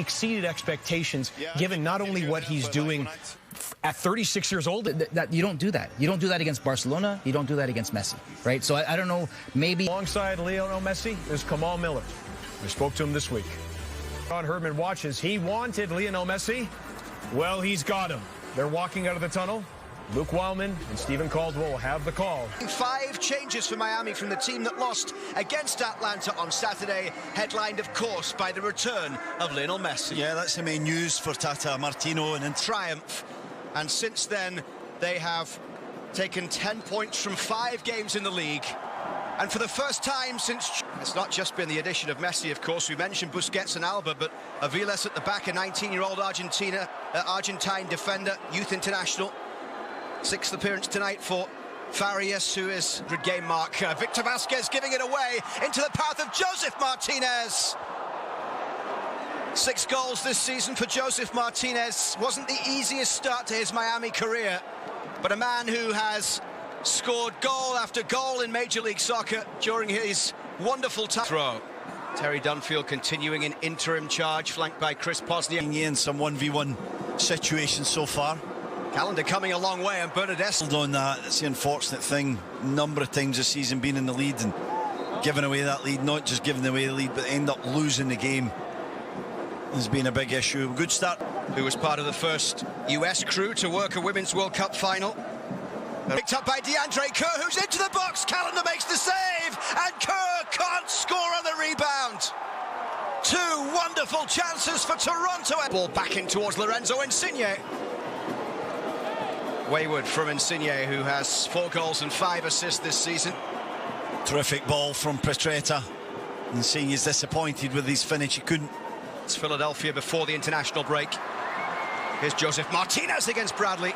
exceeded expectations, given not only what he's doing at 36 years old. That you don't do that. You don't do that against Barcelona. You don't do that against Messi, right? So I don't know, maybe... Alongside Lionel Messi is Kamal Miller. We spoke to him this week. Ron Herdman watches. He wanted Lionel Messi. Well, he's got him. They're walking out of the tunnel. Luke Wildman and Stephen Caldwell will have the call. 5 changes for Miami from the team that lost against Atlanta on Saturday, headlined, of course, by the return of Lionel Messi. Yeah, that's the main news for Tata Martino. And triumph. And since then, they have taken 10 points from 5 games in the league. And for the first time since... It's not just been the addition of Messi, of course. We mentioned Busquets and Alba, but Aviles at the back, a 19-year-old Argentine defender, youth international. 6th appearance tonight for Farias, who is good game mark. Victor Vasquez giving it away into the path of Josef Martinez. 6 goals this season for Josef Martinez. Wasn't the easiest start to his Miami career, but a man who has scored goal after goal in Major League Soccer during his wonderful time. Throw. Terry Dunfield continuing in interim charge, flanked by Chris Posniak. In some 1v1 situations so far. Calendar coming a long way, and Bernadette on that. It's the unfortunate thing. Number of times this season being in the lead and giving away that lead, not just giving away the lead, but end up losing the game has been a big issue. Good start. Who was part of the first US crew to work a Women's World Cup final. Picked up by DeAndre Kerr, who's into the box. Calendar makes the save, and Kerr can't score on the rebound. 2 wonderful chances for Toronto. Ball back in towards Lorenzo Insigne. Wayward from Insigne, who has 4 goals and 5 assists this season. Terrific ball from Petretta. And seeing he's disappointed with his finish, he couldn't. It's Philadelphia before the international break. Here's Josef Martinez against Bradley.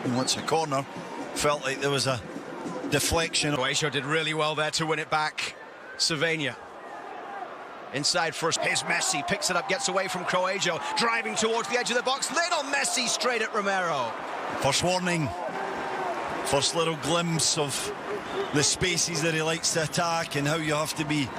And once a corner, felt like there was a deflection. Croatia did really well there to win it back. Cervenia. Inside first, here's Messi, picks it up, gets away from Croatia, driving towards the edge of the box. Lionel Messi straight at Romero. First warning, first little glimpse of the spaces that he likes to attack and how you have to be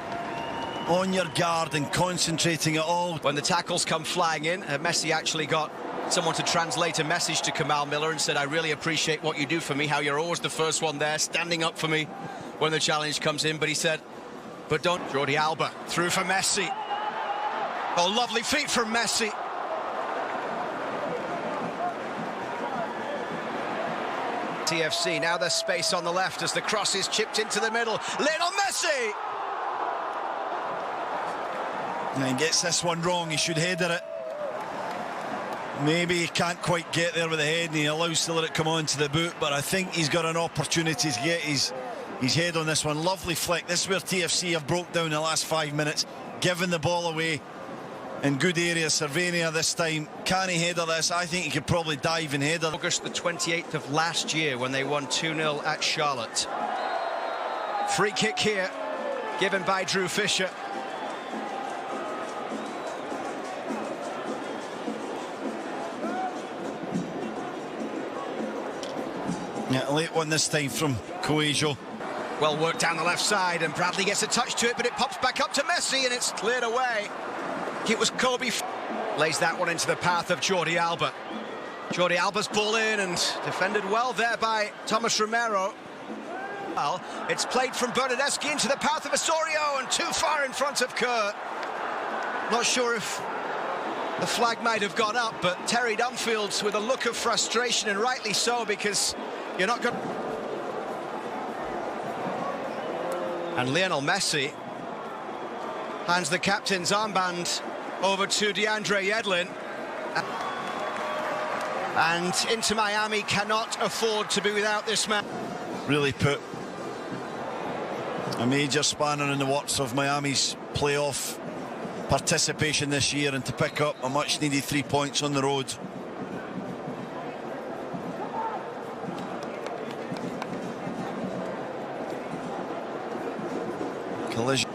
on your guard and concentrating at all. When the tackles come flying in, Messi actually got someone to translate a message to Kamal Miller and said, I really appreciate what you do for me, how you're always the first one there, standing up for me when the challenge comes in. But he said, but don't. Jordi Alba through for Messi. Oh, lovely feet from Messi. TFC, now there's space on the left as the cross is chipped into the middle. Lionel Messi! And he gets this one wrong, he should header it. Maybe he can't quite get there with the head and he allows to let it come onto the boot, but I think he's got an opportunity to get his head on this one. Lovely flick. This is where TFC have broke down in the last 5 minutes, giving the ball away in good area. Cervenia this time. Can he header this? I think he could probably dive and header. August the 28th of last year when they won 2-0 at Charlotte. Free kick here, given by Drew Fisher. Yeah, late one this time from Coelho. Well worked down the left side, and Bradley gets a touch to it, but it pops back up to Messi, and it's cleared away. It was Kobe. Lays that one into the path of Jordi Alba. Jordi Alba's ball in, and defended well there by Thomas Romero. Well, it's played from Bernadeschi into the path of Osorio, and too far in front of Kerr. Not sure if the flag might have gone up, but Terry Dunfield with a look of frustration, and rightly so, because you're not going. And Lionel Messi hands the captain's armband over to DeAndre Yedlin. And InterMiami cannot afford to be without this man. Really put a major spanner in the works of Miami's playoff participation this year, and to pick up a much-needed 3 points on the road. Collision.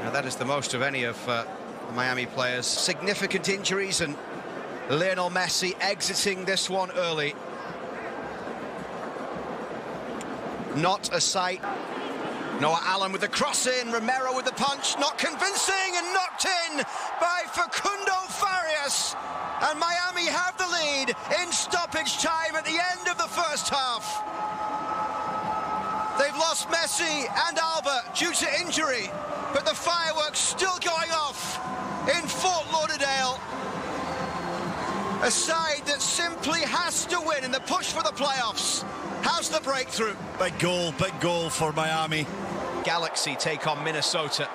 Now that is the most of any of the Miami players. Significant injuries, and Lionel Messi exiting this one early. Not a sight. Noah Allen with the cross in, Romero with the punch, not convincing and knocked in by Facundo Farias. And Miami have the lead in stoppage time at the end of the first half. They've lost Messi and Alba due to injury, but the fireworks still going off in Fort Lauderdale. A side that simply has to win in the push for the playoffs. How's the breakthrough? Big goal for Miami. Galaxy take on Minnesota.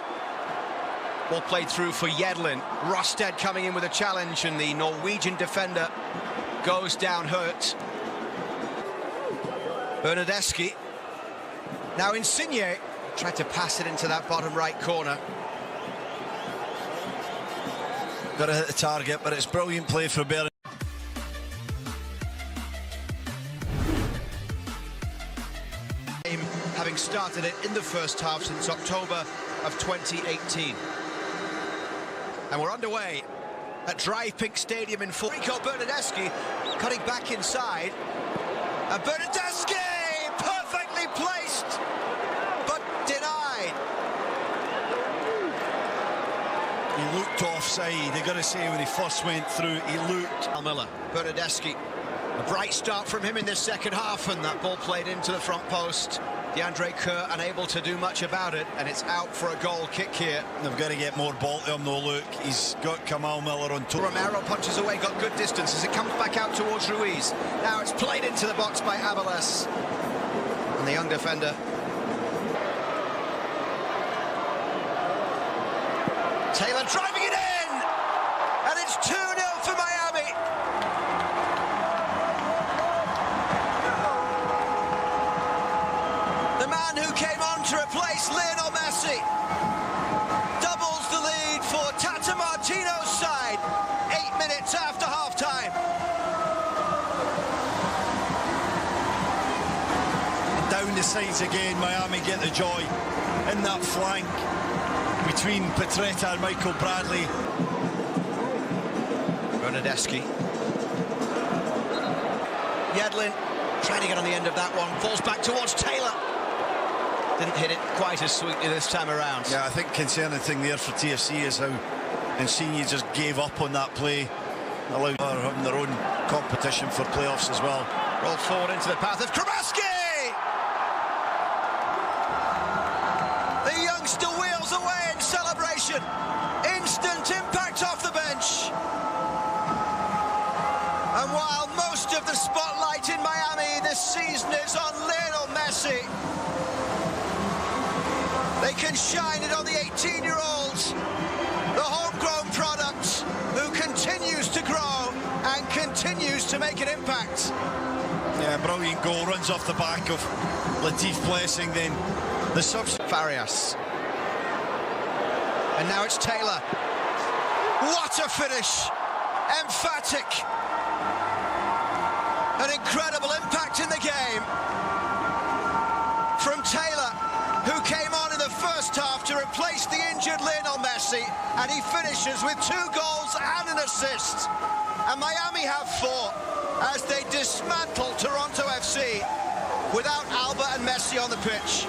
Ball played through for Yedlin. Rosted coming in with a challenge, and the Norwegian defender goes down hurt. Bernadeschi. Now Insigne tried to pass it into that bottom right corner. Got to hit the target, but it's brilliant play for Bernadeschi. Having started it in the first half since October of 2018. And we're underway at Drive Pink Stadium in Rico Bernadeschi cutting back inside. And Bernadeschi perfectly placed, but denied. He looked offside. They got to say when he first went through, he looked. Miller, Bernadeschi, a bright start from him in this second half, and that ball played into the front post. DeAndre Kerr unable to do much about it, and it's out for a goal kick here. They've got to get more ball to him, though. Look, he's got Kamal Miller on top. Romero punches away, got good distance as it comes back out towards Ruiz. Now it's played into the box by Avalos. And the young defender. Taylor driving it in! And it's 2-0 for Miami. The man who came on to replace Lionel Messi doubles the lead for Tata Martino's side 8 minutes after half-time. Down the sides again, Miami get the joy in that flank between Petretta and Michael Bradley. Bernadeschi. Yedlin trying to get on the end of that one, falls back towards Taylor. Didn't hit it quite as sweetly this time around. Yeah, I think concerning thing there for TFC is how Insigne just gave up on that play, allowed her having their own competition for playoffs as well. Rolled forward into the path of Krabaski! The youngster wheels away in celebration. Instant impact off the bench. And while most of the spotlight in Miami this season is on Lionel Messi, they can shine it on the 18-year-old, the homegrown product, who continues to grow and continues to make an impact. Yeah, brilliant goal, runs off the back of Latif Blessing, then the substitute. Farias. And now it's Taylor. What a finish! Emphatic. An incredible impact in the game from Taylor, who came on in the first half to replace the injured Lionel Messi, and he finishes with 2 goals and an assist. And Miami have 4 as they dismantle Toronto FC without Alba and Messi on the pitch.